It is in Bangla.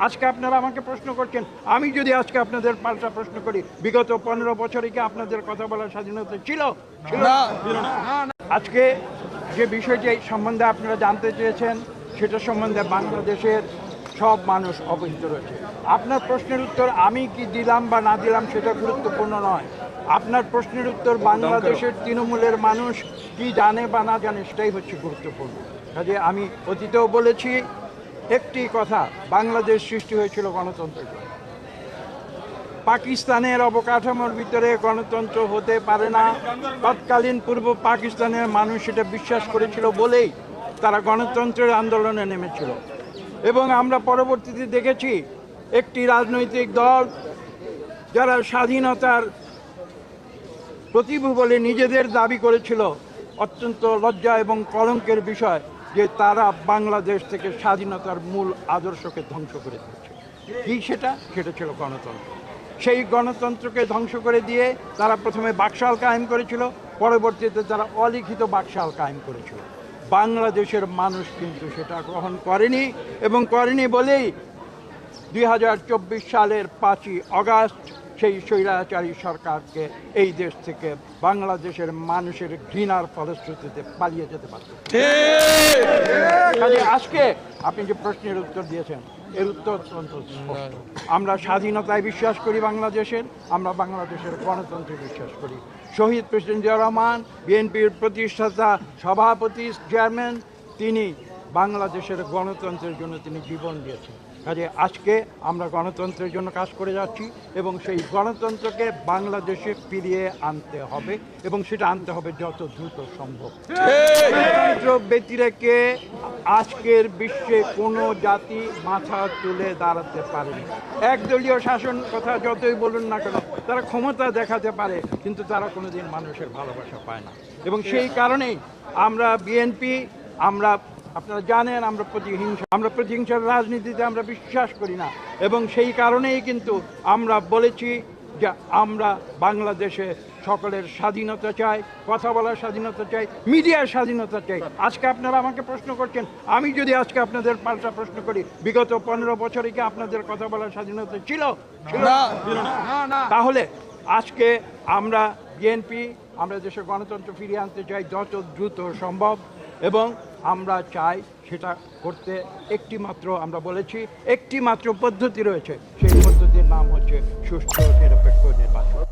আজকে আপনারা আমাকে প্রশ্ন করছেন, আমি যদি আজকে আপনাদের পাল্টা প্রশ্ন করি, বিগত 15 বছরে কি আপনাদের কথা বলার স্বাধীনতা ছিল? আজকে যে বিষয়টি সম্বন্ধে আপনারা জানতে চেয়েছেন, সেটা সম্বন্ধে বাংলাদেশের সব মানুষ অবহিত রয়েছে। আপনার প্রশ্নের উত্তর আমি কি দিলাম বা না দিলাম সেটা গুরুত্বপূর্ণ নয়। আপনার প্রশ্নের উত্তর বাংলাদেশের তৃণমূলের মানুষ কি জানে বা না জানে সেটাই হচ্ছে গুরুত্বপূর্ণ। কাজে আমি অতীতেও বলেছি একটি কথা, বাংলাদেশ সৃষ্টি হয়েছিল গণতন্ত্রের জন্য। পাকিস্তানের অবকাঠামোর ভিতরে গণতন্ত্র হতে পারে না, তৎকালীন পূর্ব পাকিস্তানের মানুষ এটা বিশ্বাস করেছিল বলেই তারা গণতন্ত্রের আন্দোলনে নেমেছিল। এবং আমরা পরবর্তীতে দেখেছি একটি রাজনৈতিক দল যারা স্বাধীনতার প্রতিভু বলে নিজেদের দাবি করেছিল, অত্যন্ত লজ্জা এবং কলঙ্কের বিষয় যে তারা বাংলাদেশ থেকে স্বাধীনতার মূল আদর্শকে ধ্বংস করে দিয়েছে। কি সেটা ছিল গণতন্ত্র। সেই গণতন্ত্রকে ধ্বংস করে দিয়ে তারা প্রথমে বাকশাল কায়েম করেছিল, পরবর্তীতে তারা অলিখিত বাকশাল কায়েম করেছিল। বাংলাদেশের মানুষ কিন্তু সেটা গ্রহণ করেনি, এবং করেনি বলেই 2024 সালের 5ই আগস্ট সেই স্বৈরাচারী সরকারকে এই দেশ থেকে বাংলাদেশের মানুষের ঘৃণার ফলশ্রুতিতে পালিয়ে যেতে পারত। কাজে আজকে আপনি যে প্রশ্নের উত্তর দিয়েছেন, এর উত্তর অত্যন্ত স্পষ্ট। আমরা স্বাধীনতায় বিশ্বাস করি বাংলাদেশের, আমরা বাংলাদেশের গণতন্ত্রে বিশ্বাস করি। শহীদ প্রেসিডেন্ট জিয়া রহমান, বিএনপির প্রতিষ্ঠাতা সভাপতি চেয়ারম্যান, তিনি বাংলাদেশের গণতন্ত্রের জন্য তিনি জীবন দিয়েছেন। কাজে আজকে আমরা গণতন্ত্রের জন্য কাজ করে যাচ্ছি, এবং সেই গণতন্ত্রকে বাংলাদেশে ফিরিয়ে আনতে হবে, এবং সেটা আনতে হবে যত দ্রুত সম্ভব। গণতন্ত্র ব্যতিরেকে আজকের বিশ্বে কোনো জাতি মাথা তুলে দাঁড়াতে পারেনি। একদলীয় শাসন কথা যতই বলুন না কেন, তারা ক্ষমতা দেখাতে পারে, কিন্তু তারা কোনোদিন মানুষের ভালোবাসা পায় না। এবং সেই কারণেই আমরা বিএনপি, আপনারা জানেন আমরা প্রতিহিংসার রাজনীতিতে আমরা বিশ্বাস করি না, এবং সেই কারণেই কিন্তু আমরা বলেছি যে আমরা বাংলাদেশে সকলের স্বাধীনতা চাই, কথা বলার স্বাধীনতা চাই, মিডিয়ার স্বাধীনতা চাই। আজকে আপনারা আমাকে প্রশ্ন করছেন, আমি যদি আজকে আপনাদের পাল্টা প্রশ্ন করি, বিগত 15 বছরে কি আপনাদের কথা বলার স্বাধীনতা ছিল? তাহলে আজকে আমরা বিএনপি, আমরা দেশের গণতন্ত্র ফিরিয়ে আনতে চাই যত দ্রুত সম্ভব, এবং আমরা চাই সেটা করতে আমরা বলেছি একটি মাত্র পদ্ধতি রয়েছে। সেই পদ্ধতির নাম হচ্ছে সুষ্ঠু নিরপেক্ষ নির্বাচন।